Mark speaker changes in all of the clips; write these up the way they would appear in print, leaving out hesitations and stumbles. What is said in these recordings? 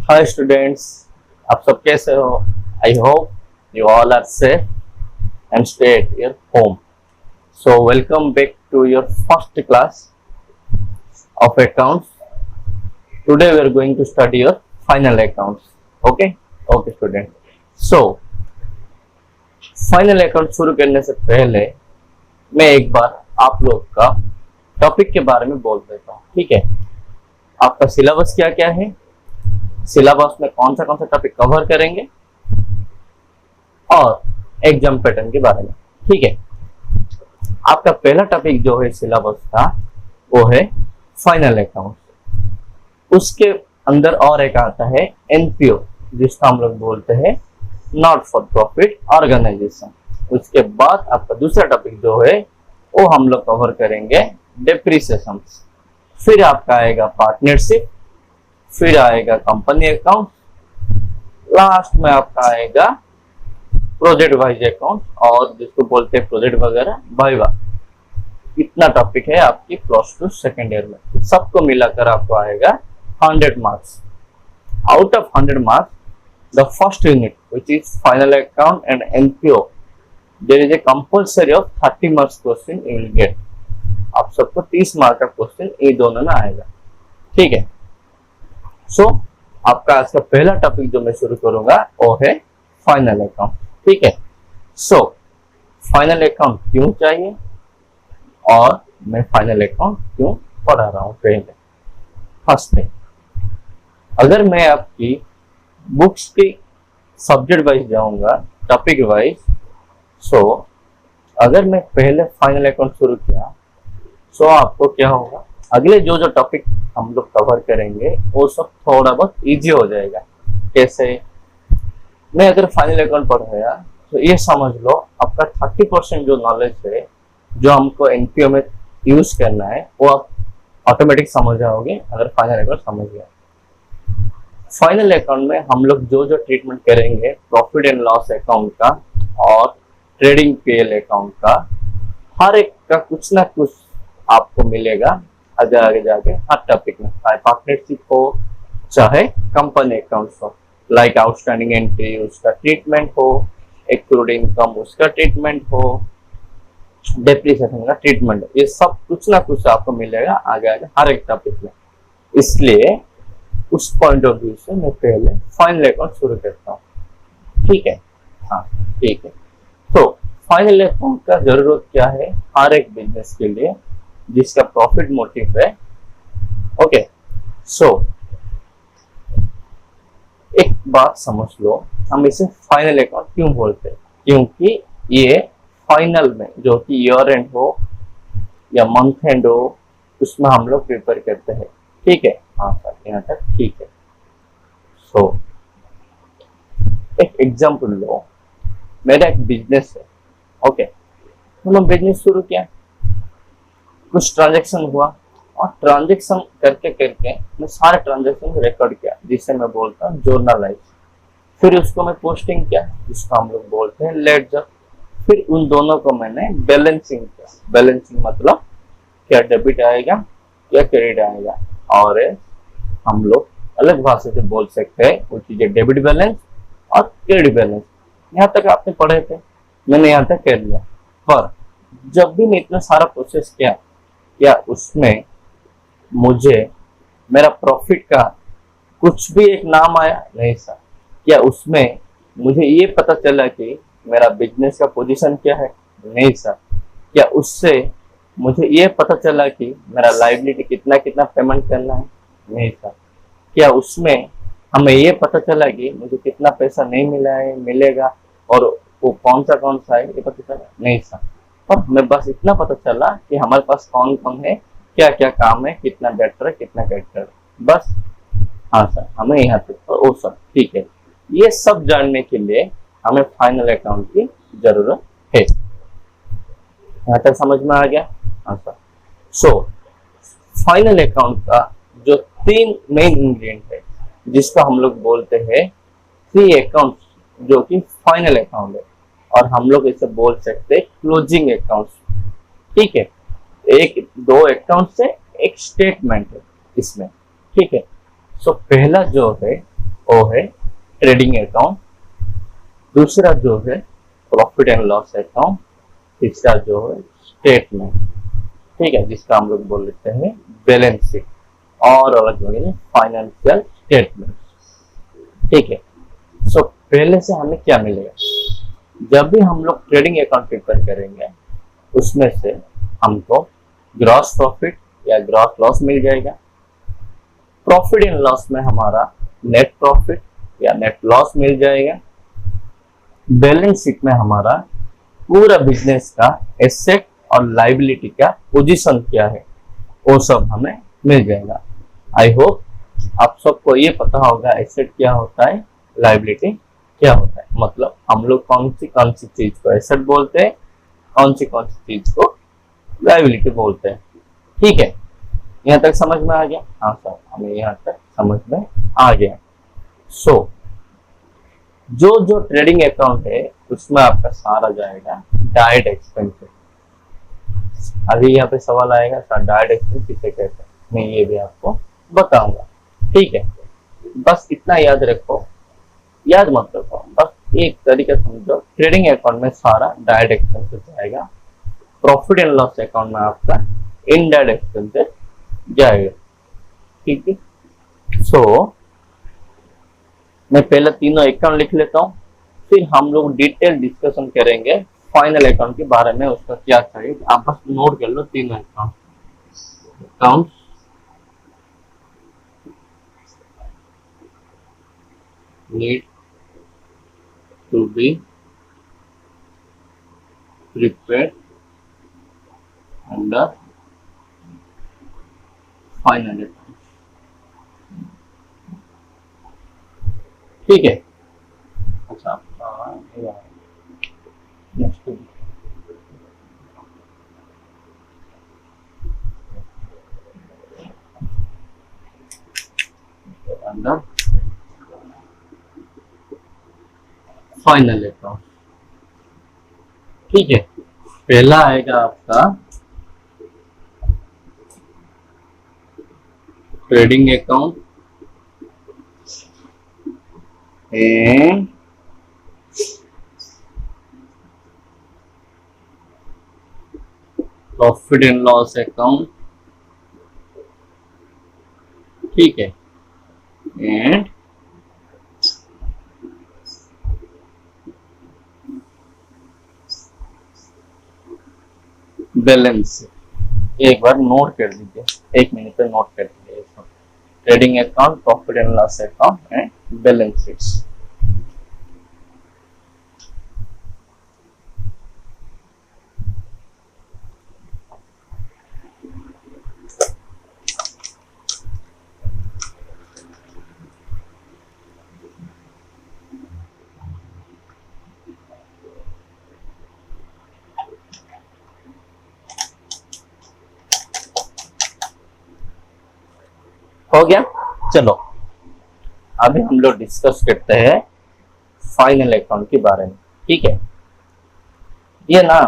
Speaker 1: Hi students, आप सब कैसे हो? I hope you all are safe and stay at your home. So welcome back to your first class of accounts. Today we are going to study your final accounts. Okay? Okay student. So final account शुरू करने से पहले मैं एक बार आप लोग का topic के बारे में बोल देता हूँ. ठीक है? आपका सिलेबस क्या क्या है, सिलेबस में कौन सा टॉपिक कवर करेंगे और एग्जाम पैटर्न के बारे में. ठीक है? आपका पहला टॉपिक जो है सिलेबस का वो है फाइनल अकाउंट. उसके अंदर और एक आता है एनपीओ, जिसका हम लोग बोलते हैं नॉट फॉर प्रॉफिट ऑर्गेनाइजेशन. उसके बाद आपका दूसरा टॉपिक जो है वो हम लोग कवर करेंगे डेप्रिसिएशन. फिर आपका आएगा पार्टनरशिप, फिर आएगा कंपनी अकाउंट, लास्ट में आपका आएगा प्रोजेक्ट वाइज अकाउंट और जिसको बोलते हैं प्रोजेक्ट वगैरह वाइवा. इतना टॉपिक है आपकी प्लस टू सेकेंड ईयर में. सबको मिलाकर आपको आएगा 100 marks. Out of 100 marks the first unit which is final account and NPO there is a compulsory of 30 marks question you will get. आप सबको 30 मार्क का क्वेश्चन ये दोनों में आएगा. ठीक है? सो आपका आज का पहला टॉपिक जो मैं शुरू करूंगा वो है फाइनल अकाउंट. ठीक है? सो फाइनल अकाउंट क्यों चाहिए और मैं फाइनल अकाउंट क्यों पढ़ा रहा हूं. पहले फर्स्ट थिंग, अगर मैं आपकी बुक्स की सब्जेक्ट वाइज जाऊंगा टॉपिक वाइज, सो अगर मैं पहले फाइनल अकाउंट शुरू किया सो आपको क्या होगा, अगले जो जो टॉपिक हम लोग कवर करेंगे वो सब थोड़ा बहुत इजी हो जाएगा. कैसे? मैं अगर फाइनल अकाउंट पढ़ाया तो ये समझ लो आपका 30% जो नॉलेज है जो हमको एनपीओ में यूज करना है वो आप ऑटोमेटिक समझ जाओगे अगर फाइनल अकाउंट समझ गया. फाइनल अकाउंट में हम लोग जो जो ट्रीटमेंट करेंगे प्रॉफिट एंड लॉस अकाउंट का और ट्रेडिंग पीएल अकाउंट का, हर एक का कुछ ना कुछ आपको मिलेगा आगे जाके हर टॉपिक में. चाहे पार्टनरशिप हो चाहे कंपनी अकाउंट हो, लाइक आउटस्टैंडिंग एंट्री उसका ट्रीटमेंट हो, एक्रूड इनकम उसका ट्रीटमेंट हो, डेप्रिसिएशन का ट्रीटमेंट, ये सब कुछ ना कुछ आपको मिलेगा आगे हर एक टॉपिक में. इसलिए उस पॉइंट ऑफ व्यू से मैं पहले फाइनल अकाउंट शुरू करता हूँ. ठीक है? हाँ ठीक है. तो फाइनल अकाउंट का जरूरत क्या है हर एक बिजनेस के लिए जिसका प्रॉफिट मोटिव है. ओके, सो एक बात समझ लो, हम इसे फाइनल अकाउंट क्यों बोलते हैं? क्योंकि ये फाइनल में जो कि ईयर एंड हो या मंथ एंड हो उसमें हम लोग प्रिपेयर करते हैं. ठीक है? हाँ सर, यहाँ तक ठीक है. सो एक एग्जाम्पल लो, मेरा एक बिजनेस है. ओके, मैंने बिजनेस शुरू किया, कुछ ट्रांजैक्शन हुआ और ट्रांजैक्शन करके करके मैं सारे ट्रांजैक्शन रिकॉर्ड किया जिसे मैं बोलता हूँ जर्नलाइज. फिर उसको मैं पोस्टिंग किया जिसको हम लोग बोलते हैं लेडजर. फिर उन दोनों को मैंने बैलेंसिंग किया. बैलेंसिंग मतलब क्या डेबिट आएगा क्या क्रेडिट आएगा, और हम लोग अलग भाषा से बोल सकते हैं वो चीजें डेबिट बैलेंस और क्रेडिट बैलेंस. यहाँ तक आपने पढ़े थे, मैंने यहाँ तक कर लिया. पर जब भी मैं इतना सारा प्रोसेस किया, क्या उसमें मुझे मेरा प्रॉफिट का कुछ भी एक नाम आया? नहीं सर. क्या उसमें मुझे ये पता चला कि मेरा बिजनेस का पोजीशन क्या है? नहीं सर. क्या उससे मुझे ये पता चला कि मेरा लायबिलिटी कितना कितना पेमेंट करना है? नहीं सर. क्या उसमें हमें ये पता चला कि मुझे कितना पैसा नहीं मिला है, मिलेगा, और वो कौन सा है ये पता चला? नहीं सर. पर हमें बस इतना पता चला कि हमारे पास कौन कौन है, क्या क्या काम है, कितना डेटर है, कितना क्रेडिटर है, बस. हाँ सर, हमें यहाँ तक वो सब ठीक है. ये सब जानने के लिए हमें फाइनल अकाउंट की जरूरत है. यहाँ तक समझ में आ गया? हाँ सर. सो फाइनल अकाउंट का जो 3 मेन इंग्रेडिएंट है जिसको हम लोग बोलते हैं 3 अकाउंट जो कि फाइनल अकाउंट है, और हम लोग इसे बोल सकते हैं क्लोजिंग अकाउंट. ठीक है? एक 2 अकाउंट से एक स्टेटमेंट है इसमें. ठीक है? सो पहला जो है वो है ट्रेडिंग अकाउंट, दूसरा जो है प्रॉफिट एंड लॉस अकाउंट, तीसरा जो है स्टेटमेंट, ठीक है, जिसका हम लोग बोल लेते हैं बैलेंस शीट और अलग वगैरह फाइनेंशियल स्टेटमेंट, ठीक है। सो पहले से हमें क्या मिलेगा, जब भी हम लोग ट्रेडिंग अकाउंट प्रिपेयर करेंगे उसमें से हमको ग्रॉस प्रॉफिट या ग्रॉस लॉस मिल जाएगा, प्रॉफिट एंड लॉस में हमारा नेट प्रॉफिट या नेट लॉस मिल जाएगा, बैलेंस शीट में हमारा पूरा बिजनेस का एसेट और लायबिलिटी का पोजीशन क्या है वो सब हमें मिल जाएगा। आई होप आप सबको ये पता होगा एसेट क्या होता है, लायबिलिटी क्या होता है, मतलब हम लोग कौन सी चीज को एसेट बोलते हैं, कौन सी चीज को लायबिलिटी बोलते हैं, ठीक है। यहाँ तक समझ में आ गया? हाँ सर, हमें यहाँ तक समझ में आ गया। सो जो ट्रेडिंग अकाउंट है उसमें आपका सारा जाएगा डायरेक्ट एक्सपेंसेस। अभी यहाँ पे सवाल आएगा सर डायरेक्ट एक्सपेंस किसे कहते हैं, मैं ये भी आपको बताऊंगा, ठीक है। बस इतना याद रखो, याद मत रखो, बस एक तरीका समझो, ट्रेडिंग अकाउंट में सारा डायरेक्ट एक्सपेंसेस जाएगा, प्रॉफिट एंड लॉस अकाउंट में आपका इनडायरेक्ट एक्सपेंसेस जाएगा, ठीक है। सो मैं पहले तीनों अकाउंट लिख लेता हूँ, फिर हम लोग डिटेल डिस्कशन करेंगे फाइनल अकाउंट के बारे में, उसका क्या चाहिए आप बस नोट कर लो। तीनों account need to be prepared under final account, ठीक है। अच्छा नेक्स्ट अंडर फाइनल अकाउंट, ठीक है। पहला आएगा आपका trading account and profit and loss account, ठीक है, एंड बैलेंस। एक बार नोट कर दीजिए, एक मिनट पे नोट कर दीजिए, trading account, profit and loss account and balance sheets. हो गया? चलो अभी हम लोग डिस्कस करते हैं फाइनल अकाउंट के बारे में, ठीक है। ये ना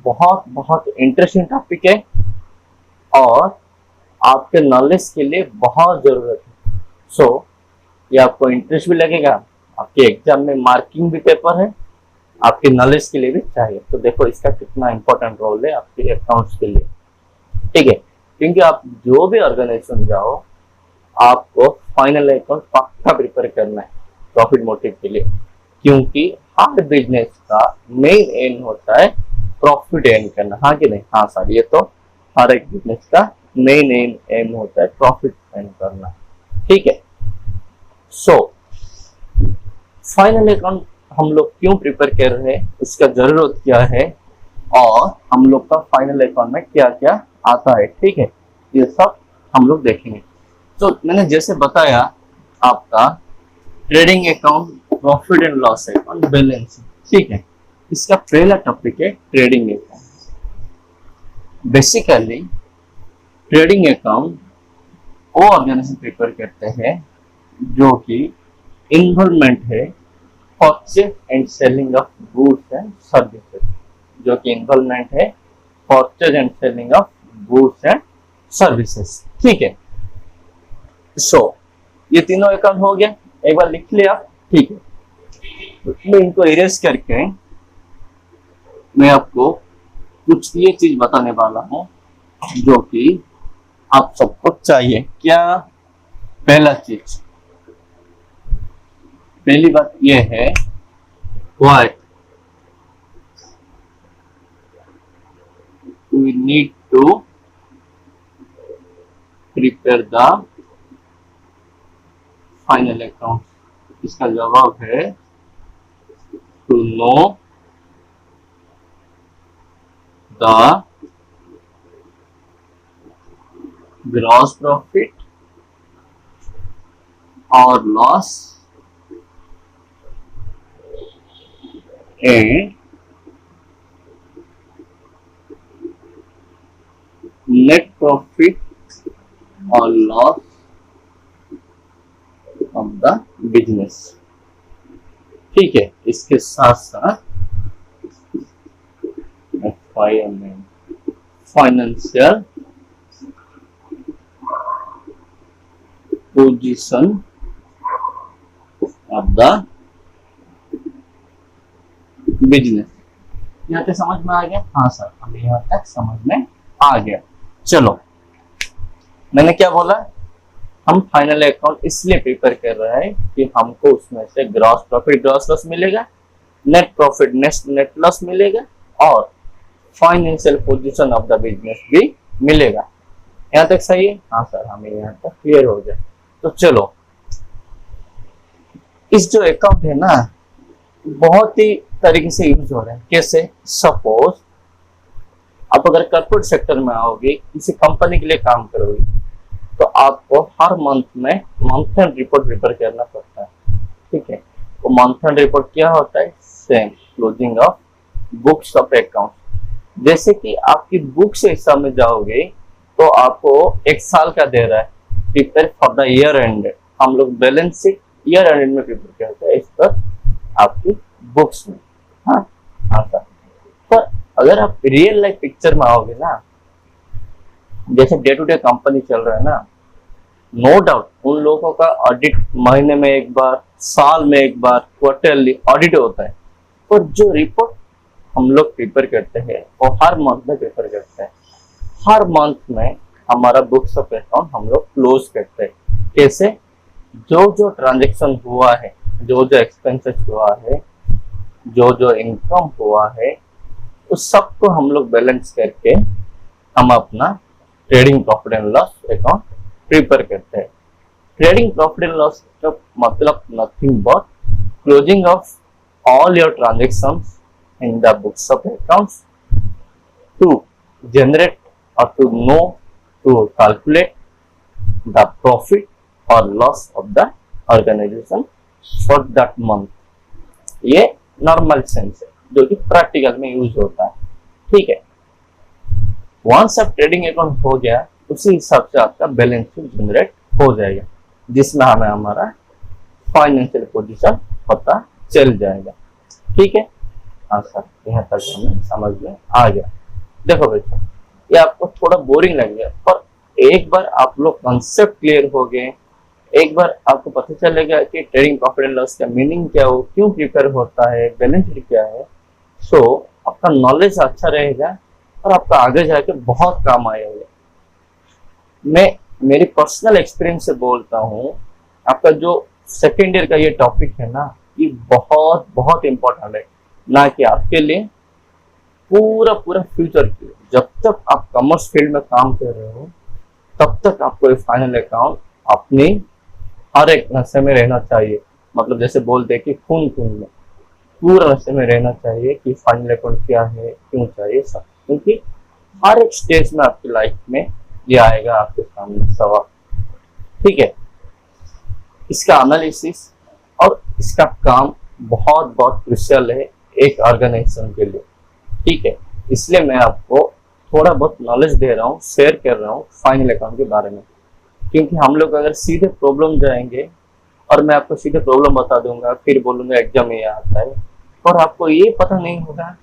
Speaker 1: बहुत बहुत इंटरेस्टिंग टॉपिक है और आपके नॉलेज के लिए बहुत जरूरत है। सो ये आपको इंटरेस्ट भी लगेगा, आपके एग्जाम में मार्किंग भी पेपर है, आपके नॉलेज के लिए भी चाहिए। तो देखो इसका कितना इंपॉर्टेंट रोल है आपके अकाउंट्स के लिए, ठीक है। क्योंकि आप जो भी ऑर्गेनाइजेशन जाओ आपको फाइनल अकाउंट पक्का प्रिपेयर करना है प्रॉफिट मोटिव के लिए, क्योंकि हर बिजनेस का मेन एम होता है प्रॉफिट एर्न करना, हाँ कि नहीं? हाँ सर, ये तो हर एक बिजनेस का मेन एम होता है प्रॉफिट एर्न करना, ठीक है। सो फाइनल अकाउंट हम लोग क्यों प्रिपेयर कर रहे हैं, उसका जरूरत क्या है और हम लोग का फाइनल अकाउंट में क्या क्या आता है, ठीक है, ये सब हम लोग देखेंगे। तो मैंने जैसे बताया आपका trading account, profit and loss account, balance, ठीक है। इसका पहला टॉपिक है trading account. Basically trading account वो ऑर्गेनाइजेशन प्रिपेयर करते हैं जो कि इन्वॉल्वमेंट है purchase and selling of goods and services, जो कि इन्वॉल्वमेंट है purchase and selling of goods and services, ठीक है। सो ये तीनों अकाउंट हो गया। एक बार लिख लिया, ठीक है। मैं इनको इरेज करके मैं आपको कुछ ये चीज बताने वाला हूं जो कि आप सबको चाहिए। क्या? पहला चीज, पहली बात ये है, what we need to prepare the final account. इसका जवाब है to know the gross profit और लॉस एंड नेट प्रॉफिट और लॉस ऑफ द बिजनेस। ठीक है, इसके साथ साथ financial position of the business. यहाँ तक समझ में आ गया? हाँ सर, हमें यहाँ तक समझ में आ गया। चलो, मैंने क्या बोला, हम फाइनल अकाउंट इसलिए प्रिपेयर कर रहे हैं कि हमको उसमें से ग्रॉस प्रॉफिट ग्रॉस लॉस मिलेगा, नेट प्रॉफिट नेट लॉस मिलेगा और financial position of the business भी मिलेगा। यहाँ तक सही है? हाँ सर, हमें यहाँ तक क्लियर हो जाए। तो चलो, इस जो अकाउंट है ना, बहुत ही तरीके से यूज हो रहा है। कैसे? सपोज आप अगर कॉर्पोरेट सेक्टर में आओगे, किसी कंपनी के लिए काम करोगे, तो आपको हर मंथ में मंथ एंड रिपोर्ट प्रिपेयर करना पड़ता है। ठीक है, तो मंथ एंड रिपोर्ट क्या होता है? Same closing of books of account. जैसे कि आपकी बुक से हिसाब में जाओगे तो आपको एक साल का दे रहा है prepare for the year and. हम लोग बैलेंस शीट ईयर एंड में प्रिपेयर करते हैं, इस पर आपकी बुक्स में। हाँ सर, पर अगर आप रियल लाइफ पिक्चर में आओगे ना, जैसे डे टू डे कंपनी चल रहा है ना, नो डाउट उन लोगों का ऑडिट महीने में एक बार, साल में एक बार, क्वार्टरली ऑडिट होता है। और जो रिपोर्ट हम लोग प्रिपेयर करते हैं वो हर मंथ में प्रिपेयर करते हैं। हर मंथ में हमारा बुक्स ऑफ अकाउंट हम लोग क्लोज करते हैं। कैसे? जो जो ट्रांजेक्शन हुआ है, जो जो एक्सपेंसेस हुआ है, जो जो इनकम हुआ है, उस सबको हम लोग बैलेंस करके हम अपना trading profit and loss account prepare करते हैं। ट्रेडिंग प्रॉफिट एंड लॉस का मतलब nothing but closing of all your transactions in the books of accounts to generate or to know, to calculate the profit or loss of the organization for that month। ये normal sense है जो कि practical में use होता है। ठीक है, once आप ट्रेडिंग अकाउंट हो गया, उसी हिसाब से आपका बैलेंस शीट जनरेट हो जाएगा, जिसमें हमें हमारा फाइनेंशियल पोजीशन पता चल जाएगा। ठीक है, हाँ सर, यहाँ तक हमें समझ में आ गया। देखो बच्चों, ये आपको थोड़ा बोरिंग लग गया, पर एक बार आप लोग कॉन्सेप्ट क्लियर हो गए, एक बार आपको पता चलेगा कि ट्रेडिंग प्रॉफिट एंड लॉस का मीनिंग क्या हो, क्यों प्रिपेयर होता है, बैलेंस शीट क्या है, सो आपका नॉलेज अच्छा रहेगा और आपका आगे जाके बहुत काम आएगा। मैं मेरी पर्सनल एक्सपीरियंस से बोलता हूँ, आपका जो सेकेंड ईयर का ये टॉपिक है ना, ये बहुत बहुत इंपॉर्टेंट है, ना कि आपके लिए, पूरा पूरा फ्यूचर के लिए। जब तक आप कॉमर्स फील्ड में काम कर रहे हो, तब तक आपको फाइनल अकाउंट अपनी हर एक नशे में रहना चाहिए। मतलब जैसे बोलते हैं कि खून खून में, पूरा नशे में रहना चाहिए कि फाइनल अकाउंट क्या है, क्यों चाहिए, सब। क्योंकि हर एक स्टेज में आपकी लाइफ में ये आएगा आपके सामने सवाल। ठीक है, इसका एनालिसिस और इसका काम बहुत बहुत क्रूशियल है एक ऑर्गेनाइजेशन के लिए। ठीक है, इसलिए मैं आपको थोड़ा बहुत नॉलेज दे रहा हूँ, शेयर कर रहा हूँ फाइनल अकाउंट के बारे में। क्योंकि हम लोग अगर सीधे प्रॉब्लम जाएंगे और मैं आपको सीधे प्रॉब्लम बता दूंगा, फिर बोलूंगा एग्जाम में यह आता है, और आपको ये पता नहीं होगा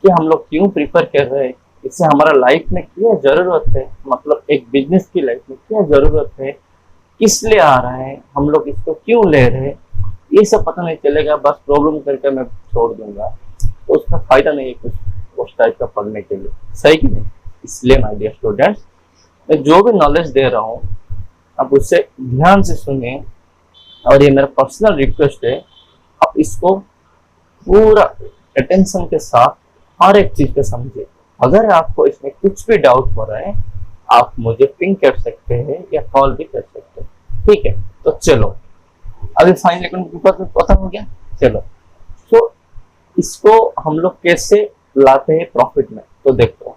Speaker 1: कि हम लोग क्यों प्रिपेयर कर रहे हैं, इससे हमारा लाइफ में क्या जरूरत है, मतलब एक बिजनेस की लाइफ में क्या जरूरत है, किस लिए आ रहा है, हम लोग इसको क्यों ले रहे हैं, ये सब पता नहीं चलेगा, बस प्रॉब्लम करके मैं छोड़ दूंगा, तो उसका फायदा नहीं है कुछ उस टाइप का पढ़ने के लिए, सही कि नहीं। इसलिए माय डियर स्टूडेंट्स, मैं जो भी नॉलेज दे रहा हूँ आप उससे ध्यान से सुनिए, और ये मेरा पर्सनल रिक्वेस्ट है, आप इसको पूरा अटेंशन के साथ हर एक चीज को समझिए। अगर आपको इसमें कुछ भी डाउट हो रहा है, आप मुझे पिंग कर सकते हैं या कॉल भी कर सकते हैं, ठीक है। तो चलो, अभी फाइनल अकाउंट पेपर पता हो गया। चलो, तो इसको हम लोग कैसे लाते हैं प्रॉफिट में। तो देखो,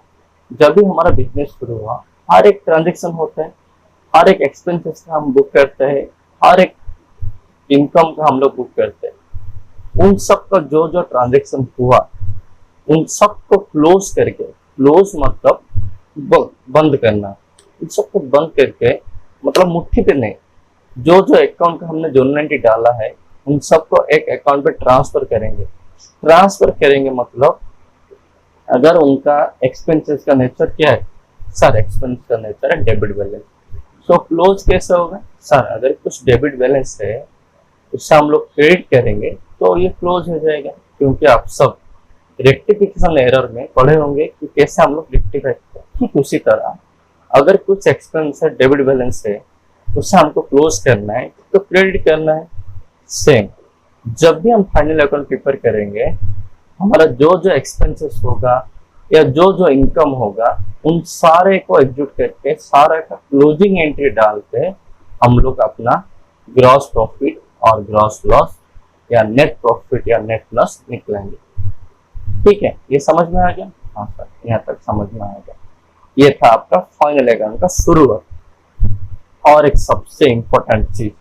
Speaker 1: जब भी हमारा बिजनेस शुरू हुआ, हर एक ट्रांजेक्शन होता है, हर एक एक्सपेंसेस का हम बुक करते हैं, हर एक इनकम का हम लोग बुक करते हैं। उन सब का जो जो ट्रांजेक्शन हुआ, उन सबको क्लोज करके, क्लोज मतलब बंद करना, उन सबको बंद करके, मतलब मुट्ठी पे नहीं, जो जो अकाउंट का हमने जर्नल एंट्री डाला है उन सबको एक अकाउंट पे ट्रांसफर करेंगे। ट्रांसफर करेंगे मतलब अगर उनका एक्सपेंसेस का नेचर क्या है सर, एक्सपेंस का नेचर है डेबिट बैलेंस, तो क्लोज कैसे होगा सर, अगर कुछ डेबिट बैलेंस है उससे हम लोग क्रेडिट करेंगे तो ये क्लोज हो जाएगा। क्योंकि आप सब रेक्टिफिकेशन एरर में पढ़े होंगे कि कैसे हम लोग रेक्टिफाई करते हैं, ठीक उसी तरह अगर कुछ एक्सपेंस है डेबिट बैलेंस है उससे हमको क्लोज करना है तो क्रेडिट करना है। सेम जब भी हम फाइनल अकाउंट प्रिपेयर करेंगे, हमारा जो जो एक्सपेंसेस होगा या जो जो इनकम होगा उन सारे को एग्जीक्यूट करके सारा का क्लोजिंग एंट्री डाल के हम लोग अपना ग्रॉस प्रॉफिट और ग्रॉस लॉस या नेट प्रॉफिट या नेट लॉस निकलेंगे। ठीक है, ये समझ में आ गया? हाँ सर, यहाँ तक समझ में आ गया। ये था आपका फाइनल अकाउंट का शुरुआत। और एक सबसे इंपॉर्टेंट चीज,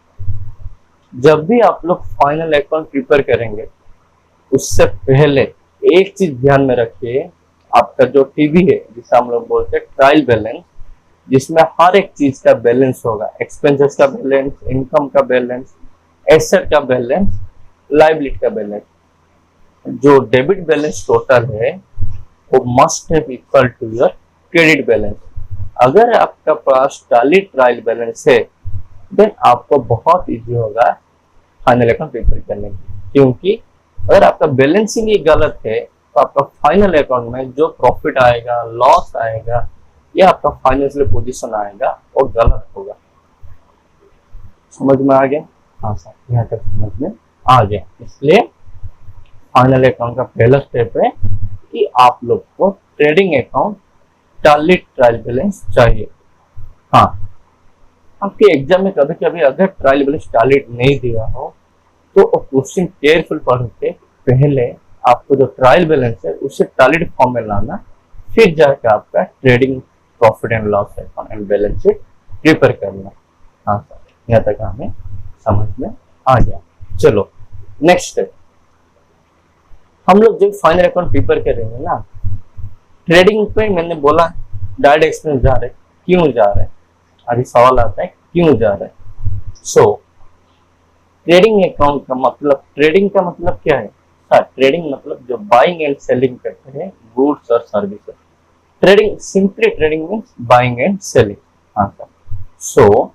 Speaker 1: जब भी आप लोग फाइनल अकाउंट प्रिपेयर करेंगे उससे पहले एक चीज ध्यान में रखिए, आपका जो टीवी है जिसे हम लोग बोलते हैं ट्रायल बैलेंस, जिसमें हर एक चीज का बैलेंस होगा, एक्सपेंसेस का बैलेंस, इनकम का बैलेंस, एसेट का बैलेंस, लायबिलिटी का बैलेंस। जो डेबिट बैलेंस टोटल है वो must have equal to your credit balance. अगर आपका पास टैली ट्रायल बैलेंस है देन आपको बहुत इजी होगा फाइनल अकाउंट प्रिपेयर करने की, क्योंकि अगर आपका बैलेंसिंग ही गलत है तो आपका फाइनल अकाउंट में जो प्रॉफिट आएगा, लॉस आएगा या आपका फाइनेंशियल पोजीशन आएगा वो गलत होगा। समझ में आ गया? हाँ सर, यहाँ तक समझ में आ गया। इसलिए फाइनल अकाउंट का पहला स्टेप है कि आप लोग को trading account tally trial balance चाहिए। हाँ, आपके एग्जाम में कभी कभी अगर ट्रायल बैलेंस टैली नहीं दिया हो तो क्वेश्चन केयरफुल पढ़ के पहले आपको जो ट्रायल बैलेंस है उसे टैली फॉर्म में लाना, फिर जाकर आपका trading profit and loss account and balance sheet prepare करना। हाँ सर, यहाँ तक हमें समझ में आ गया। चलो नेक्स्ट स्टेप, हम लोग जब फाइनल अकाउंट प्रिपेयर करेंगे ना, ट्रेडिंग पे मैंने बोला डायरेक्ट एक्सपेंस जा रहे, क्यों जा रहे, अभी सवाल आता है क्यों जा रहा है। सो ट्रेडिंग अकाउंट का मतलब, ट्रेडिंग का मतलब क्या है सर? ट्रेडिंग मतलब जो बाइंग एंड सेलिंग करते हैं गुड्स और services. Trading, simply trading means buying and selling. हाँ सर, सो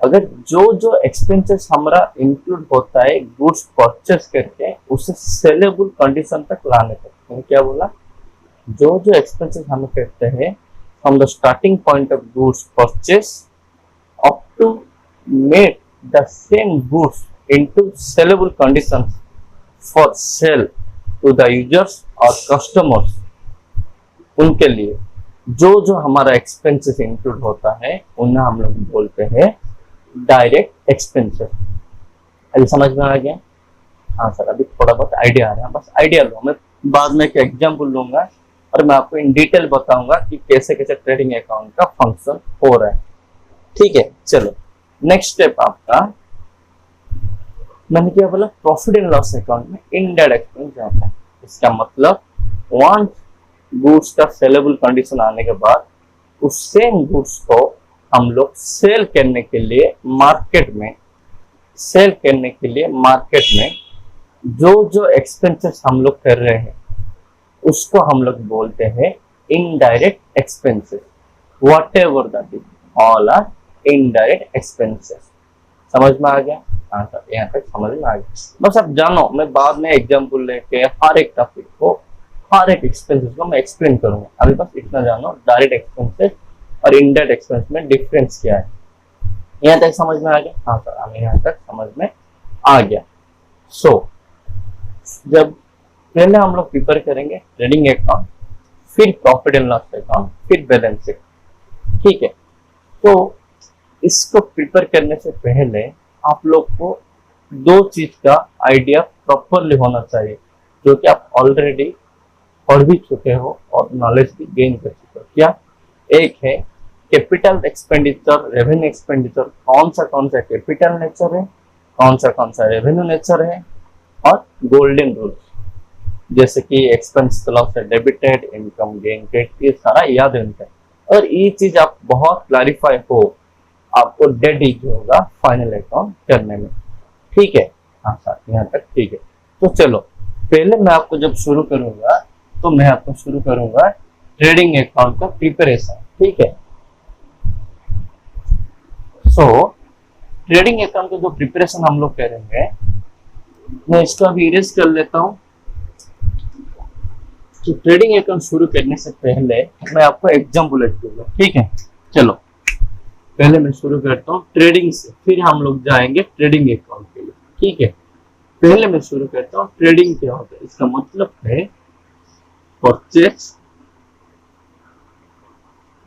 Speaker 1: अगर जो जो एक्सपेंसेस हमारा इंक्लूड होता है गुड्स परचेस करके उसे सेलेबल कंडीशन तक लाने तक, मैंने क्या बोला, जो जो एक्सपेंसेस हम करते हैं from the starting point of goods purchase up to make the same goods into saleable conditions for sale to the users और कस्टमर्स, उनके लिए जो जो हमारा एक्सपेंसेस इंक्लूड होता है उन्हें हम लोग बोलते हैं डायरेक्ट एक्सपेंसेस। अभी समझ में आ गया? हाँ सर, अभी थोड़ा बहुत आइडिया आ रहा है, बस आइडिया लो। मैं बाद में एक एग्जाम्पल लूंगा और मैं आपको इन डिटेल बताऊंगा कि कैसे कैसे ट्रेडिंग अकाउंट का फंक्शन हो रहा है। ठीक है, चलो नेक्स्ट स्टेप आपका, मैंने क्या बोला, प्रॉफिट एंड लॉस अकाउंट में इनडायरेक्ट एक्सपेंस जाता है। इसका मतलब वंस गुड्स का सेलेबल कंडीशन आने के बाद उस सेम गुड्स को हम लोग सेल करने के लिए मार्केट में, सेल करने के लिए मार्केट में जो जो एक्सपेंसेस हम लोग कर रहे हैं उसको हम लोग बोलते हैं indirect expenses. Whatever that is, all are indirect expenses. समझ में आ गया? हाँ सर, यहाँ तक समझ में आ गया। बस अब जानो, मैं बाद में एग्जाम्पल लेके हर एक टॉपिक को, हर एक एक्सपेंसेस को मैं एक्सप्लेन करूंगा। अभी बस इतना जानो, डायरेक्ट एक्सपेंसेस और इनडायरेक्ट एक्सपेंस में डिफरेंस क्या है। यहाँ तक समझ में आ गया? हाँ सर, हमें यहाँ तक समझ में आ गया। सो जब पहले हम लोग प्रिपेयर करेंगे ट्रेडिंग अकाउंट, फिर प्रॉफिट एंड लॉस अकाउंट, फिर बैलेंस शीट, ठीक है। तो इसको प्रिपेयर करने से पहले आप लोग को दो चीज का आइडिया प्रॉपरली होना चाहिए, जो कि आप ऑलरेडी पढ़ भी चुके हो और नॉलेज भी गेन कर चुके हो। क्या? एक है कैपिटल एक्सपेंडिचर, रेवेन्यू एक्सपेंडिचर, कौन सा कैपिटल नेचर है, कौन सा रेवेन्यू नेचर है, और गोल्डन रूल्स, जैसे कि एक्सपेंस लॉस से डेबिटेड, इनकम गेन क्रेडिट, ये सारा याद रहता है। और ये चीज आप बहुत क्लैरिफाई हो, आपको डेड इजी होगा फाइनल अकाउंट करने में, ठीक है। हाँ सर, यहाँ तक ठीक है। तो चलो, पहले मैं आपको जब शुरू करूंगा तो मैं आपको शुरू करूंगा ट्रेडिंग अकाउंट का प्रिपरेशन, ठीक है। सो ट्रेडिंग अकाउंट का जो प्रिपरेशन हम लोग करेंगे, मैं इसको अभी इरेज कर लेता हूं। तो ट्रेडिंग अकाउंट शुरू करने से पहले मैं आपको एग्जाम्पल दूंगा, ठीक है। चलो, पहले मैं शुरू करता हूँ ट्रेडिंग से, फिर हम लोग जाएंगे ट्रेडिंग अकाउंट के लिए, ठीक है। पहले मैं शुरू करता हूँ ट्रेडिंग क्या होता है। इसका मतलब है परचेज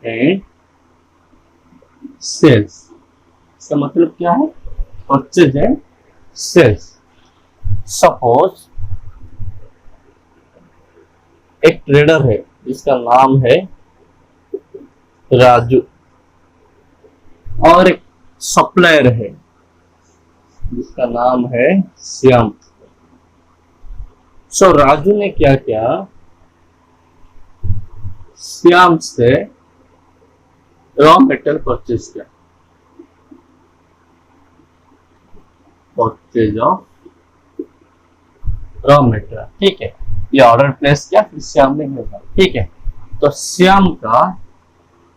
Speaker 1: एंड सेल्स। इसका मतलब क्या है? Purchase and sales. सपोज एक ट्रेडर है जिसका नाम है राजू, और एक सप्लायर है जिसका नाम है श्याम। सो राजू ने क्या किया, श्याम से रॉ मेटेरियल परचेज किया, परचेज ऑफ रॉ मेटेरियल, ठीक है। ये ऑर्डर प्लेस किया, फिर श्याम ने भेजा, ठीक है। तो श्याम का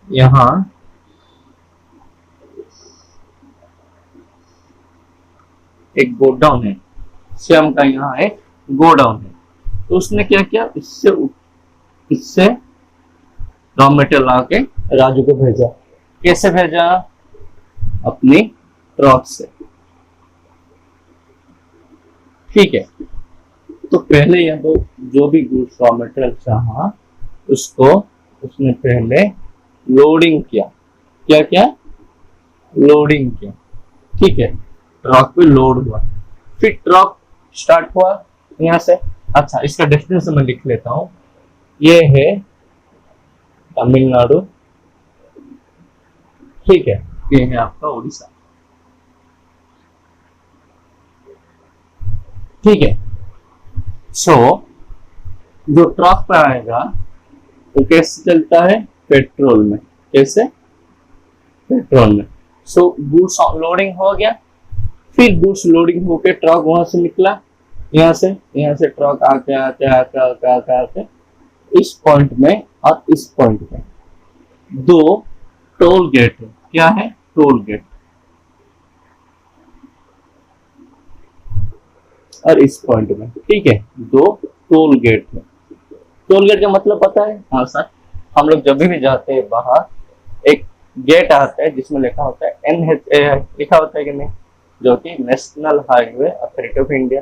Speaker 1: यहां एक गोडाउन है, श्याम का यहाँ एक गोडाउन है। तो उसने क्या किया, इससे रॉ मटेरियल लाके राजू को भेजा। कैसे भेजा? अपनी ट्रक से, ठीक है। तो पहले यह तो जो भी गुड्स रॉ मटेरियल चाहा, उसको उसने पहले लोडिंग किया। क्या क्या? लोडिंग किया, ठीक है। ट्रक पे लोड हुआ, फिर ट्रक स्टार्ट हुआ यहाँ से। अच्छा, इसका डेस्टिनेशन मैं लिख लेता हूँ। ये है तमिलनाडु, ठीक है। ये है आपका उड़ीसा, ठीक है। सो जो ट्रक पे आएगा वो कैसे चलता है? पेट्रोल में। कैसे? पेट्रोल में। सो गुड्स लोडिंग हो गया, फिर गुड्स लोडिंग होके ट्रक वहां से निकला, यहाँ से ट्रक आके इस पॉइंट में और इस पॉइंट में दो टोल गेट है। क्या है? Toll gate. और इस पॉइंट में, ठीक है, दो टोल गेट है। टोल गेट का मतलब पता है? हाँ सर, हम लोग जब भी जाते हैं बाहर, एक गेट आता है जिसमें लिखा होता है NH, लिखा होता है कि नहीं, जो कि national highway authority of India,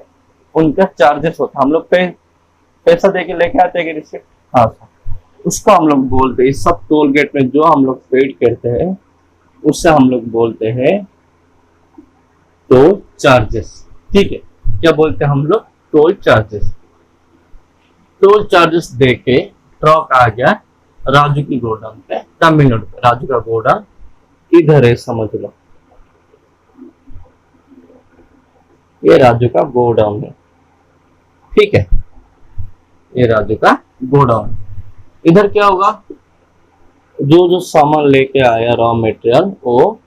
Speaker 1: उनका चार्जेस होता है। हम लोग पैसा दे के लेके आते हैं कि रिसिप्ट, हाँ सर, उसको हम लोग बोलते हैं। इस सब टोल गेट में जो हम लोग पेड करते हैं उससे हम लोग बोलते हैं टोल चार्जेस, ठीक है। क्या बोलते हैं हम लोग? Toll charges. टोल चार्जेस दे के ट्रक आ गया राजू की गोडाउन पे, तमिलनाडु पे। राजू का गोडाउन इधर है, समझ लो, ये राजू का गोडाउन है, ठीक है। ये राजू का गोडाउन। इधर क्या होगा? जो सामान लेके आया रॉ मटेरियल, वो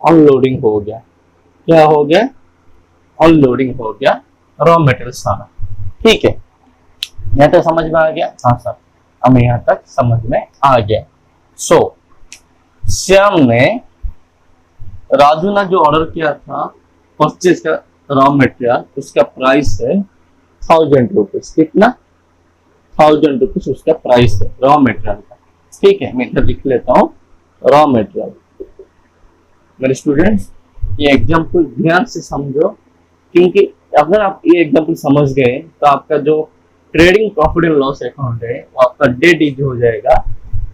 Speaker 1: अनलोडिंग हो गया। क्या हो गया? अनलोडिंग हो गया रॉ मटेरियल सारा, ठीक है। यहाँ तक समझ में आ गया? हाँ सर, हमें यहाँ तक समझ में आ गया। श्याम ने, राजू ने जो ऑर्डर किया था परचेज का रॉ मटेरियल, उसका प्राइस है 1000 रुपीज। कितना? 1000 रुपीज उसका प्राइस है रॉ मटेरियल का। ठीक है, मैं इधर लिख लेता हूँ रॉ मटेरियल। मेरे स्टूडेंट्स, ये एग्जाम्पल ध्यान से समझो, क्योंकि अगर आप ये एग्जाम्पल समझ गए तो आपका जो trading profit and loss account है वो आपका डेट इजी हो जाएगा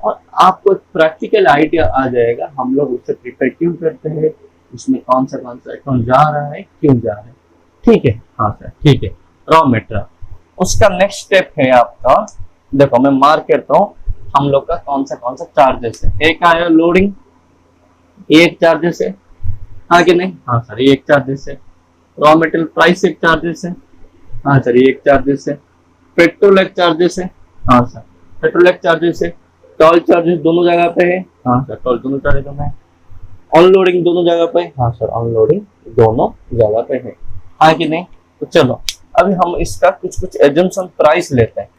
Speaker 1: और आपको प्रैक्टिकल आइडिया आ जाएगा हम लोग उसे प्रिपेयर क्यों करते हैं, उसमें कौन सा अकाउंट जा रहा है, क्यों जा रहा है। ठीक है, हाँ सर, ठीक है। रॉ मटेरियल, उसका नेक्स्ट स्टेप है आपका, देखो मैं मार्क करता हूँ हम लोग का कौन सा चार्जेस है। एक आया लोडिंग, एक चार्जेस है, हाँ कि नहीं? हाँ सर, ये एक चार्जेस है। रॉ मटेरियल प्राइस एक चार्जेस है, हाँ सर, ये एक चार्जेस है। पेट्रोल एक चार्जेस है, हाँ सर, पेट्रोल एक चार्जेस है। टोल चार्जेस दोनों जगह पे है, हाँ सर, टोल दोनों जगह पे है। अनलोडिंग दोनों जगह पे, हाँ सर, अनलोडिंग दोनों जगह पे है, हाँ कि नहीं? तो चलो अभी हम इसका कुछ एजम्पशन प्राइस लेते हैं।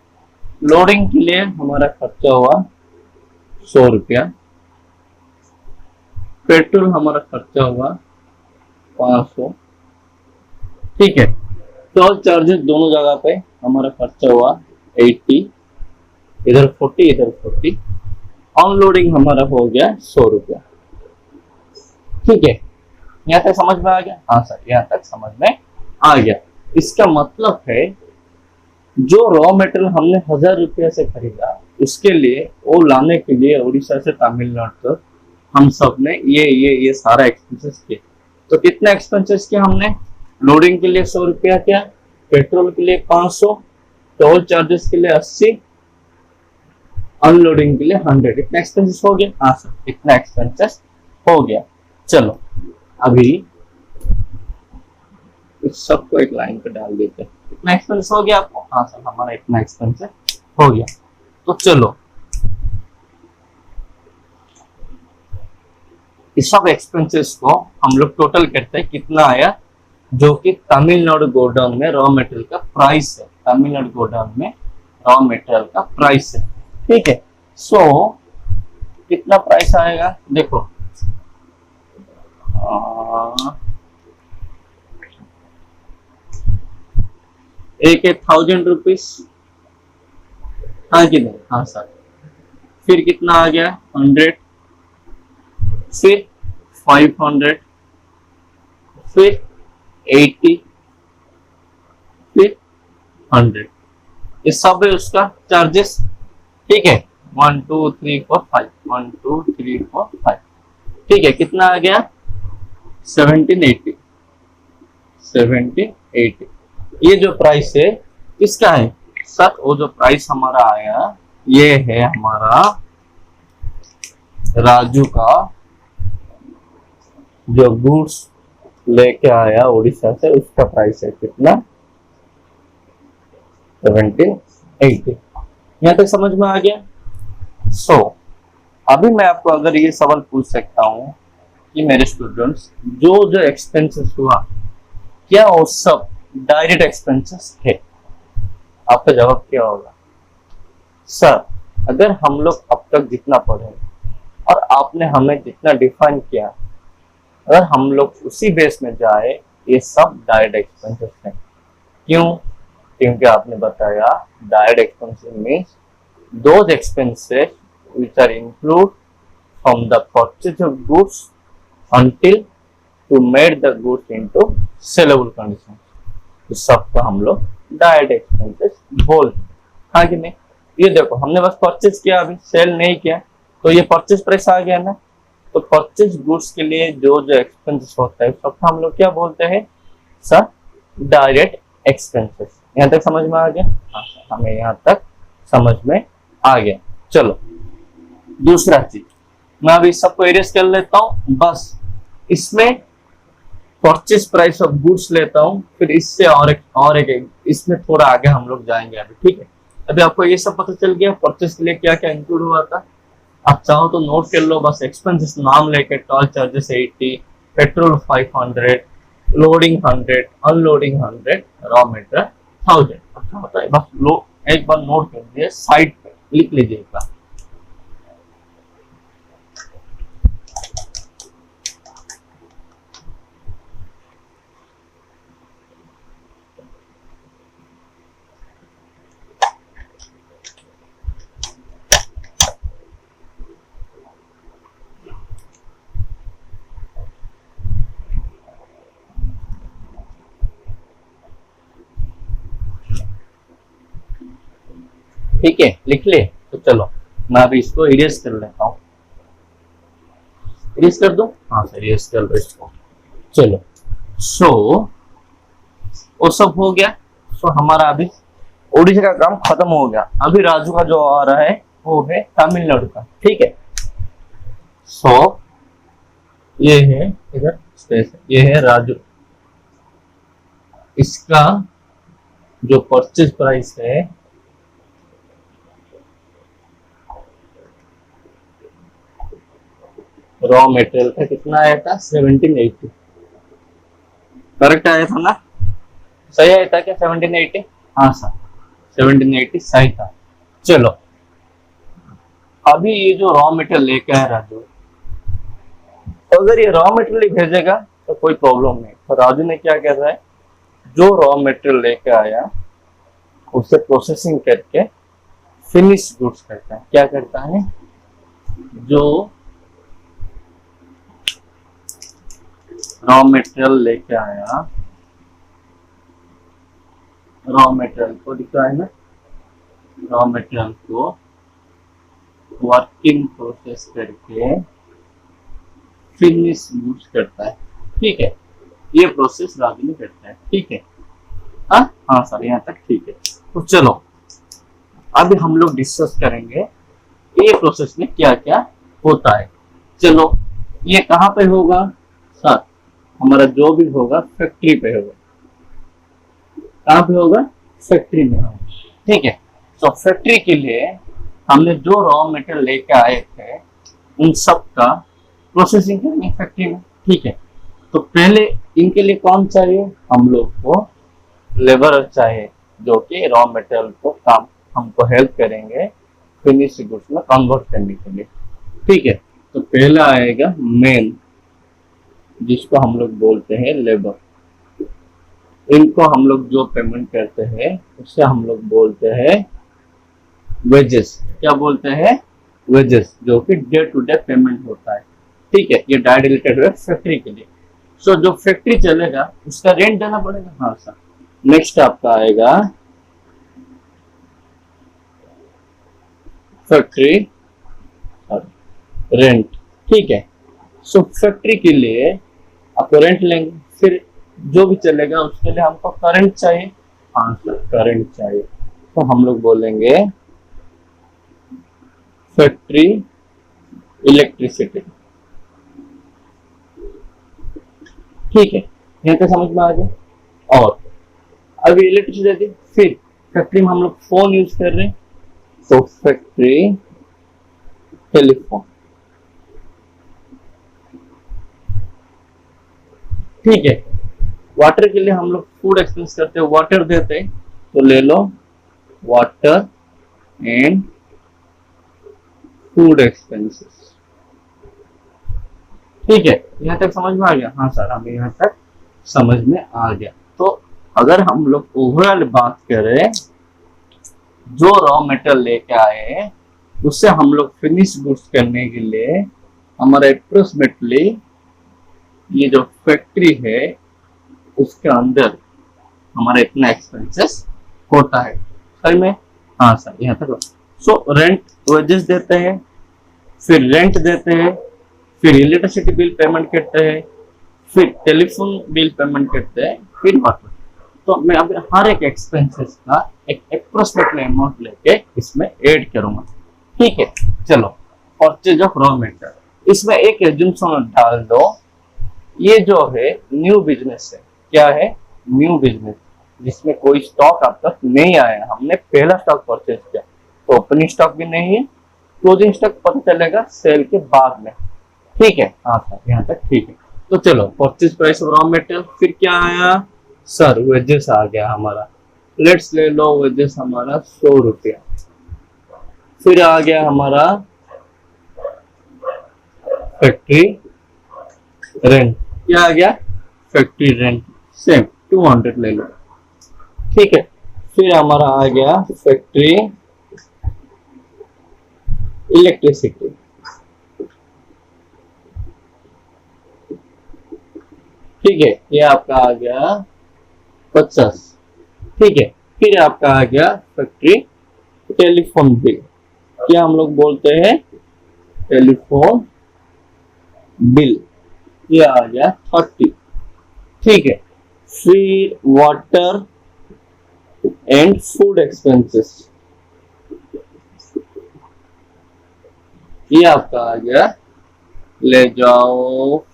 Speaker 1: लोडिंग के लिए हमारा खर्चा हुआ 100 रुपया, पेट्रोल हमारा खर्चा हुआ 500, ठीक है। टोल चार्जेस दोनों जगह पे हमारा खर्चा हुआ 80, इधर 40 इधर 40। अनलोडिंग हमारा हो गया 100 रुपया, ठीक है। यहाँ तक समझ में आ गया? हाँ सर, यहाँ तक समझ में आ गया। इसका मतलब है जो रॉ मटेरियल हमने 1000 रुपया से खरीदा, उसके लिए वो लाने के लिए उड़ीसा से तमिलनाडु तक हम सब ने ये सारा एक्सपेंसेस किए। तो कितने एक्सपेंसेस किया हमने? लोडिंग के लिए 100 रुपया किया, पेट्रोल के लिए 500, टोल चार्जेस के लिए 80, अनलोडिंग के लिए 100। इतना एक्सपेंसेस हो गया? हाँ सर, इतना एक्सपेंसेस हो गया। चलो अभी इस सबको एक लाइन पे डाल देते हैं। इतना एक्सपेंस हो गया आपको? हाँ सर, हमारा इतना एक्सपेंस हो गया। तो चलो इस सब एक्सपेंसेस को हम लोग टोटल करते हैं, कितना आया, जो कि तमिलनाडु गोडाउन में रॉ मटेरियल का प्राइस है। तमिलनाडु गोडाउन में रॉ मटेरियल का प्राइस है, ठीक है। सो कितना प्राइस आएगा देखो, एक 1000 रुपीज, हाँ कि नहीं? हाँ सर। फिर कितना आ गया? 100, फिर 500, फिर 80, फिर 100। ये सब है उसका चार्जेस, ठीक है। 1 2 3 4 5, 1 2 3 4 5, ठीक है। कितना आ गया? 1780, 1780। ये जो प्राइस है किसका है सर? वो जो प्राइस हमारा आया ये है हमारा राजू का, जो गुड्स लेके आया उड़ीसा से, उसका प्राइस है कितना? 1780। यहाँ तक समझ में आ गया? सो अभी मैं आपको अगर ये सवाल पूछ सकता हूँ कि मेरे स्टूडेंट्स जो एक्सपेंसेस हुआ, क्या वो सब डायरेक्ट एक्सपेंसेस थे? आपका जवाब क्या होगा? सर, अगर हम लोग अब तक जितना पढ़े और आपने हमें जितना डिफाइन किया, अगर हम लोग उसी बेस में जाए, ये सब डायरेक्ट एक्सपेंसेस हैं। क्यों? क्योंकि आपने बताया direct expenses means those expenses which are included from the purchase of goods until to made the goods into sellable condition। तो सबका हम लोग डायरेक्ट एक्सपेंसेस बोलते हैं, हाँ कि नहीं? ये देखो, हमने बस परचेज किया, अभी सेल नहीं किया, तो ये परचेज प्राइस आ गया ना। तो परचेज गुड्स के लिए जो एक्सपेंसेस होता है सबका हम लोग क्या बोलते हैं सर? Direct expenses. यहाँ तक समझ में आ गया? हाँ सर, हमें यहाँ तक समझ में आ गया। चलो दूसरा चीज, मैं अभी सबको एरेज कर लेता हूँ, बस इसमें परचेज प्राइस ऑफ गुड्स लेता हूँ, फिर इससे और एक इसमें थोड़ा आगे हम लोग जाएंगे अभी, ठीक है। अभी आपको ये सब पता चल गया परचेज के लिए क्या क्या इंक्लूड हुआ था। आप चाहो तो नोट कर लो, बस एक्सपेंसेस नाम लेके, toll charges 80, petrol 500, loading 100, unloading 100, raw material 1000। अच्छा होता है, बस लो एक बार नोट कर दिए, साइड पे लिख लीजिएगा। ठीक है, लिख ले। तो चलो मैं अभी इसको इरेज कर लेता हूँ। इरेज कर दो, हाँ सर इरेज कर दो इसको। चलो सो वो सब हो गया। सो हमारा अभी ओडिशा का काम खत्म हो गया। अभी राजू का जो आ रहा है वो है तमिलनाडु का, ठीक है। सो ये है इधर स्पेस, ये है राजू। इसका जो परचेज प्राइस है रॉ मटेरियल का कितना आया था, 1780। करेक्ट आया था ना, सही आया था क्या 1780? हाँ सर 1780 सही था। चलो अभी ये जो रॉ मटेरियल लेके आया राजू, अगर ये रॉ मटेरियल ही भेजेगा तो कोई प्रॉब्लम नहीं। तो राजू ने क्या कर रहा है, जो रॉ मटेरियल लेके आया उसे प्रोसेसिंग करके फिनिश गुड्स करता है। क्या करता है, जो रॉ मटेरियल लेके आया, रॉ मटेरियल को दिखा है ना, रॉ मटेरियल को वर्किंग प्रोसेस करके फिनिश गुड्स करता है, ठीक है। ये प्रोसेस राजू ने करता है, ठीक है। हाँ हाँ सर यहाँ तक ठीक है। तो चलो अभी हम लोग डिस्कस करेंगे ये प्रोसेस में क्या क्या होता है। चलो ये कहाँ पे होगा सर, हमारा जो भी होगा फैक्ट्री पे होगा। कहाँ पे होगा, फैक्ट्री में होगा, ठीक है। तो फैक्ट्री के लिए हमने जो रॉ मटेरियल लेके आए थे उन सब का प्रोसेसिंग करेंगे फैक्ट्री में, ठीक है। तो पहले इनके लिए कौन चाहिए, हम लोग को लेबर चाहिए जो कि रॉ मटेरियल को काम हमको हेल्प करेंगे फिनिश गुड्स में कन्वर्ट करने के लिए, ठीक है। तो पहला आएगा मेन, जिसको हम लोग बोलते हैं लेबर। इनको हम लोग जो पेमेंट करते हैं उससे हम लोग बोलते हैं वेजेस। क्या बोलते हैं, वेजेस, जो कि डे टू डे पेमेंट होता है, ठीक है। ये डायरेक्ट रिलेटेड है फैक्ट्री के लिए। सो जो फैक्ट्री चलेगा उसका रेंट देना पड़ेगा, हाँ सर। नेक्स्ट आपका आएगा फैक्ट्री रेंट, ठीक है। सो फैक्ट्री के लिए आपको रेंट लेंगे, फिर जो भी चलेगा उसके लिए हमको करंट चाहिए, हाँ सर करंट चाहिए। तो हम लोग बोलेंगे फैक्ट्री इलेक्ट्रिसिटी, ठीक है। यहाँ पे समझ में आ गया। और अभी इलेक्ट्रिसिटी, फिर फैक्ट्री में हम लोग फोन यूज कर रहे हैं तो फैक्ट्री टेलीफोन, ठीक है। वाटर के लिए हम लोग फूड एक्सपेंस करते हैं, वाटर देते हैं तो ले लो वाटर एंड फूड एक्सपेंसेस, ठीक है। यहाँ तक समझ में आ गया, हाँ सर हमें यहाँ तक समझ में आ गया। तो अगर हम लोग ओवरऑल बात करें, जो रॉ मटेरियल लेके आए उससे हम लोग फिनिश गुड्स करने के लिए हमारा अप्रोक्सीमेटली ये जो फैक्ट्री है उसके अंदर हमारा इतना एक्सपेंसेस होता है, सही में, हाँ सर यहाँ तक। सो रेंट वेजेस देते हैं, फिर रेंट देते हैं, फिर इलेक्ट्रिसिटी बिल पेमेंट करते हैं, फिर टेलीफोन बिल पेमेंट करते हैं, फिर वाटर। तो मैं अभी हर एक एक्सपेंसेस का एक अप्रोक्सीमेटली अमाउंट लेके इसमें ऐड करूंगा, ठीक है। चलो परचेज ऑफ रॉ मटेरियल, इसमें एक एजम्पशन डाल दो, ये जो है न्यू बिजनेस है। क्या है, न्यू बिजनेस, जिसमें कोई स्टॉक अब तक नहीं आया, हमने पहला स्टॉक परचेज किया। तो ओपनिंग स्टॉक भी नहीं है, क्लोजिंग स्टॉक पता चलेगा सेल के बाद में, ठीक है। हाँ सर यहाँ तक ठीक है। तो चलो purchase price of raw material, फिर क्या आया सर, वेजेस आ गया हमारा। लेट्स ले लो वेजेस हमारा 100 रुपया। फिर आ गया हमारा फैक्ट्री रेंट, क्या आ गया, फैक्ट्री रेंट सेम 200 ले लो, ठीक है। फिर हमारा आ गया फैक्ट्री इलेक्ट्रिसिटी, ठीक है, ये आपका आ गया 50, ठीक है। फिर आपका आ गया फैक्ट्री टेलीफोन बिल, क्या हम लोग बोलते हैं, टेलीफोन बिल, ये आ गया 30। ठीक है, फिर वाटर एंड फूड एक्सपेंसेस, ये आपका आ गया, ले जाओ,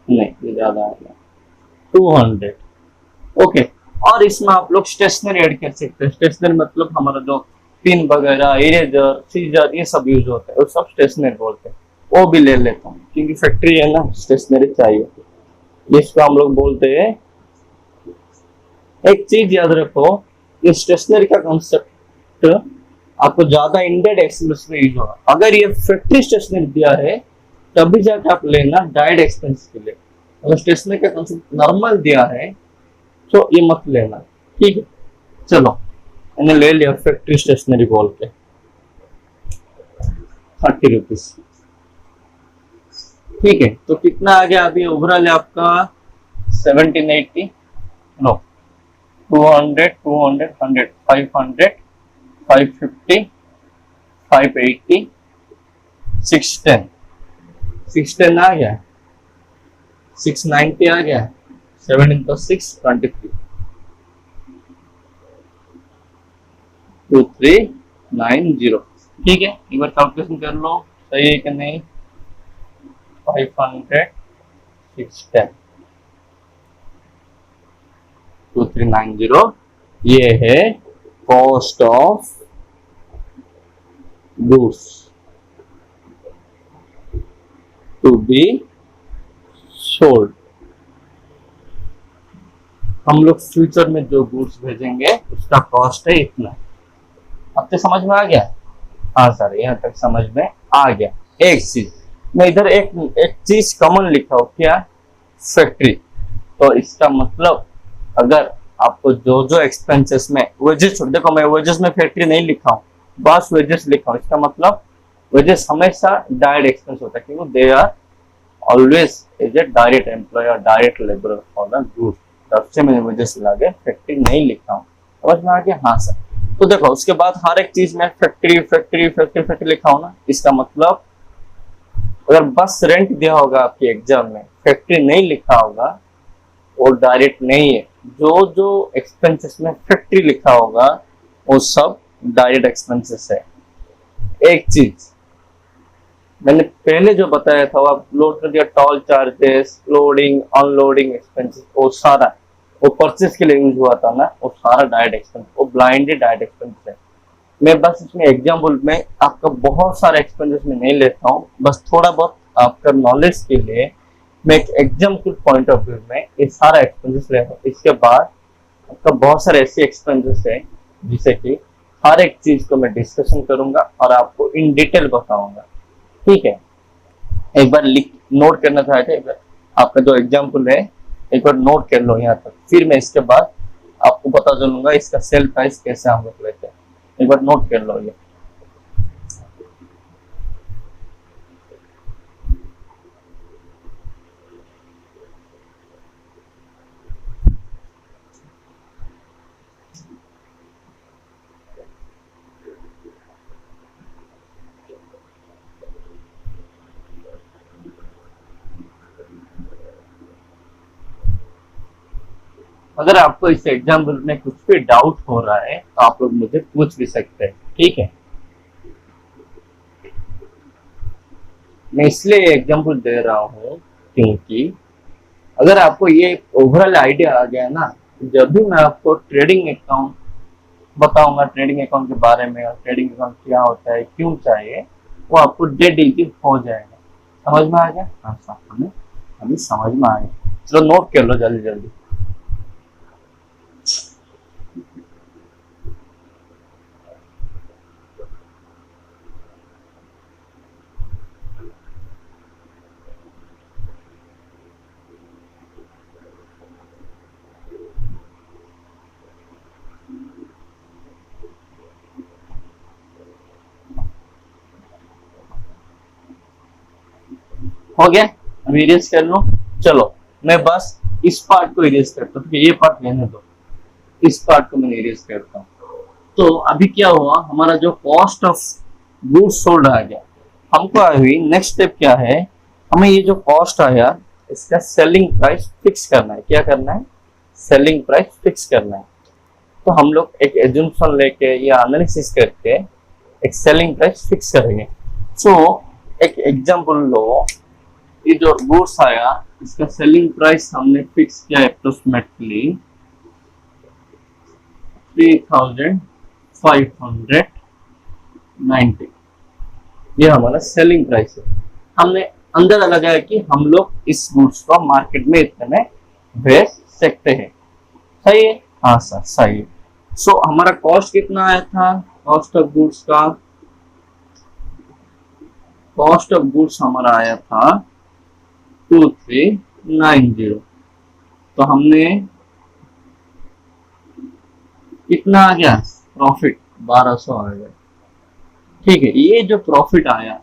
Speaker 1: नहीं ये ज्यादा आ गया 200। ओके, और इसमें आप लोग स्टेशनरी ऐड कर सकते हैं। स्टेशनरी मतलब हमारा जो पिन वगैरह, इरेजर, सीजर, ये सब यूज होता है, वो सब स्टेशनरी बोलते हैं। वो भी ले लेता हूँ क्योंकि फैक्ट्री है ना, स्टेशनरी चाहिए, जिसको हम लोग बोलते हैं। एक चीज याद रखो, ये स्टेशनरी का कॉन्सेप्ट आपको ज्यादा इंडेड एक्सपेंस में यूज होगा। अगर ये फैक्ट्री स्टेशनरी दिया है तभी जाके आप लेना डायरेक्ट एक्सपेंस के लिए। अगर स्टेशनरी का कॉन्सेप्ट नॉर्मल दिया है तो ये मत लेना। ठीक है, चलो मैंने ले लिया फैक्ट्री स्टेशनरी बोल के, 30 रुपीज। ठीक है, तो कितना आ गया अभी ओवरऑल आपका 1780, नो 200, 200, 100, 500, 550, 580, 610, 610 आ गया, 690 आ गया, 7 into 6, 23, 2390। ठीक है, एक बार कैलकुलेशन कर लो सही है कि नहीं। 500, 610, 2390, ये है cost of goods to be sold. हम लोग फ्यूचर में जो गुड्स भेजेंगे उसका कॉस्ट है इतना। अब तो समझ में आ गया? हाँ सर, यहाँ तक समझ में आ गया। एक चीज मैं इधर एक चीज कॉमन लिखा हूँ, क्या, फैक्ट्री। तो इसका मतलब अगर आपको जो जो एक्सपेंसेस में वेजेस, देखो मैं वेजेस में फैक्ट्री नहीं लिखा हूँ, बस वेजेस लिखा हूँ। इसका मतलब वेजेस हमेशा डायरेक्ट एक्सपेंस होता है क्योंकि they are always is a direct employ और direct labour for the good. तब से मैंने वेजेस लगे फैक्ट्री नहीं लिखा हूँ। समझ में आ गया? हाँ सर। तो देखो उसके बाद हर एक चीज में फैक्ट्री फैक्ट्री फैक्ट्री फैक्ट्री लिखा हो ना, इसका मतलब अगर बस रेंट दिया होगा आपके एग्जाम में, फैक्ट्री नहीं लिखा होगा, वो डायरेक्ट नहीं है। जो जो एक्सपेंसेस में फैक्ट्री लिखा होगा वो सब डायरेक्ट एक्सपेंसेस है। एक चीज मैंने पहले जो बताया था, वो आप लोड कर दिया, toll charges, loading unloading expenses, वो सारा वो परचेस के लिए यूज हुआ था ना, वो सारा डायरेक्ट एक्सपेंस, वो ब्लाइंडली डायरेक्ट एक्सपेंस है। मैं बस इसमें एग्जाम्पल में आपका बहुत सारे एक्सपेंसेस में नहीं लेता हूँ, बस थोड़ा बहुत आपका नॉलेज के लिए मैं एक एग्जाम्पल पॉइंट ऑफ व्यू में ये सारा एक्सपेंसेस ले रहा हूँ। इसके बाद आपका बहुत सारे ऐसे एक्सपेंसेस है जिसे कि हर एक चीज को मैं डिस्कशन करूंगा और आपको इन डिटेल बताऊंगा। ठीक है, एक बार लिख नोट करना चाहते हैं, आपका जो एग्जाम्पल है एक बार नोट कर लो यहाँ तक, फिर मैं इसके बाद आपको बता चलूंगा इसका सेल प्राइस कैसे हम लोग लेते हैं। एक बार नोट कर लो ये। अगर आपको इस एग्जाम्पल में कुछ भी डाउट हो रहा है तो आप लोग मुझे पूछ भी सकते हैं। ठीक है, मैं इसलिए एग्जाम्पल दे रहा हूँ क्योंकि अगर आपको ये ओवरऑल आइडिया आ गया ना, जब भी मैं आपको ट्रेडिंग अकाउंट बताऊंगा, ट्रेडिंग अकाउंट के बारे में और ट्रेडिंग अकाउंट क्या होता है, क्यों चाहिए, वो आपको डेट इजी हो जाएगा। समझ में आ गया? हाँ सर, हमें समझ में आ गया। चलो नोट कर लो जल्दी जल्दी। हो गया? अब इरेज कर लो। चलो मैं बस इस पार्ट को इरेज करता हूँ, ये पार्ट रहने दो, इस पार्ट को मैं इरेज करता हूँ। तो अभी क्या हुआ, हमारा जो कॉस्ट ऑफ गुड्स सोल्ड आ गया, हमको अभी नेक्स्ट स्टेप क्या है, हमें ये जो कॉस्ट आया इसका सेलिंग प्राइस फिक्स करना है। क्या करना है, सेलिंग प्राइस फिक्स करना है। तो हम लोग एक एजम्पशन लेके या एनालिसिस करके एक सेलिंग प्राइस फिक्स करेंगे। सो एक एग्जांपल लो, ये जो गुड्स आया इसका सेलिंग प्राइस हमने फिक्स किया अप्रोक्सीमेटली 3590, ये हमारा सेलिंग प्राइस है। हमने अंदाजा लगाया कि हम लोग इस गुड्स को मार्केट में इतने में बेच सकते हैं। सही है, हाँ सर सही है। सो हमारा कॉस्ट कितना आया था, कॉस्ट ऑफ गुड्स का, कॉस्ट ऑफ गुड्स हमारा आया था 2390। तो हमने कितना आ गया, प्रॉफिट 1200 आ गया। ठीक है, ये जो प्रॉफिट आया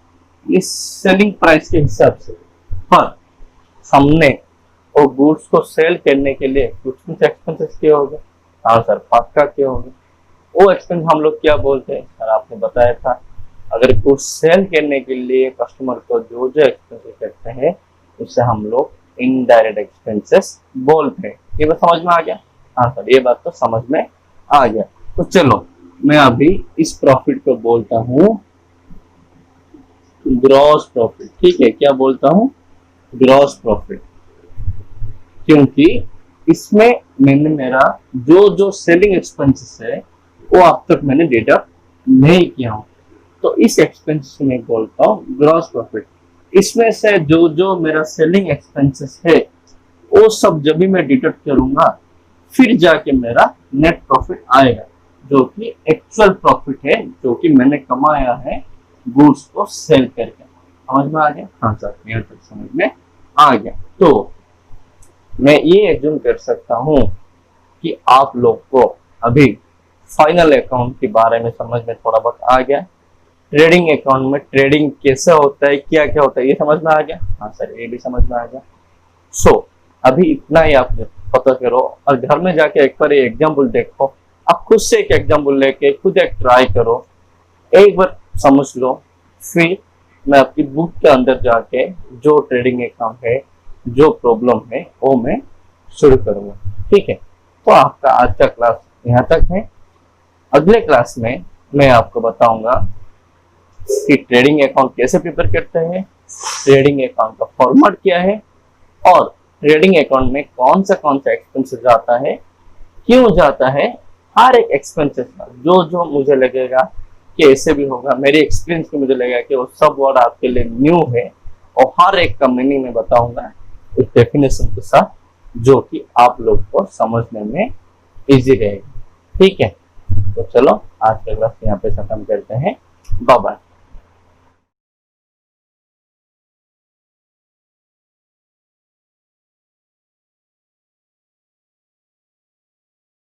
Speaker 1: ये सेलिंग प्राइस के हिसाब से, पर हमने वो गुड्स को सेल करने के लिए कुछ एक्सपेंसेस किए होंगे। हाँ सर पक्का किए होंगे। वो एक्सपेंस हम लोग क्या बोलते हैं सर, आपने बताया था, अगर गुड्स सेल करने के लिए कस्टमर को जो जो एक्सपेंसेस करते हैं उससे हम लोग इनडायरेक्ट एक्सपेंसेस बोलते हैं। ये बात समझ में आ गया? हाँ सर ये बात तो समझ में आ गया। तो चलो मैं अभी इस प्रॉफिट को बोलता हूँ ग्रॉस प्रॉफिट। ठीक है, क्या बोलता हूँ, ग्रॉस प्रॉफिट, क्योंकि इसमें मैंने मेरा जो जो सेलिंग एक्सपेंसेस है वो अब तक मैंने डिडक्ट नहीं किया हूँ, तो इस एक्सपेंसेस में बोलता हूँ ग्रॉस प्रॉफिट। इसमें से जो जो मेरा सेलिंग एक्सपेंसेस है वो सब जब भी मैं डिडक्ट करूंगा फिर जाके मेरा नेट प्रॉफिट आएगा, जो कि एक्चुअल प्रॉफिट है जो कि मैंने कमाया है गुड्स को सेल करके। समझ में आ गया? हाँ सर यहाँ तक समझ में आ गया। तो मैं ये एज्यूम कर सकता हूँ कि आप लोग को अभी फाइनल अकाउंट के बारे में समझ में थोड़ा बहुत आ गया। ट्रेडिंग अकाउंट में ट्रेडिंग कैसे होता है, क्या क्या होता है, ये समझ में आ गया? हाँ सर ये भी समझ में आ गया। सो अभी इतना ही आप पता करो और घर में जाके एक बार एग्जाम्पल देखो, आप खुद से एक एग्जाम्पल लेके खुद एक ट्राई करो, एक बार समझ लो, फिर मैं आपकी बुक के अंदर जाके जो ट्रेडिंग अकाउंट है, जो प्रॉब्लम है वो मैं शुरू करूंगा। ठीक है, तो आपका आज का क्लास यहाँ तक है। अगले क्लास में मैं आपको बताऊंगा कि ट्रेडिंग अकाउंट कैसे प्रिपेयर करते हैं, ट्रेडिंग अकाउंट का फॉर्मेट क्या है और ट्रेडिंग अकाउंट में कौन सा एक्सपेंसेस जाता है, क्यों जाता है, हर एक एक्सपेंसेस का जो जो मुझे लगेगा कि ऐसे भी होगा, मेरे एक्सपीरियंस में मुझे लगेगा कि वो सब वर्ड आपके लिए न्यू है और हर एक का मीनिंग में बताऊंगा उस डेफिनेशन के साथ, जो कि आप लोग को समझने में इजी रहेगा। ठीक है, तो चलो आज का क्लास यहाँ पे खत्म करते हैं। Bye bye.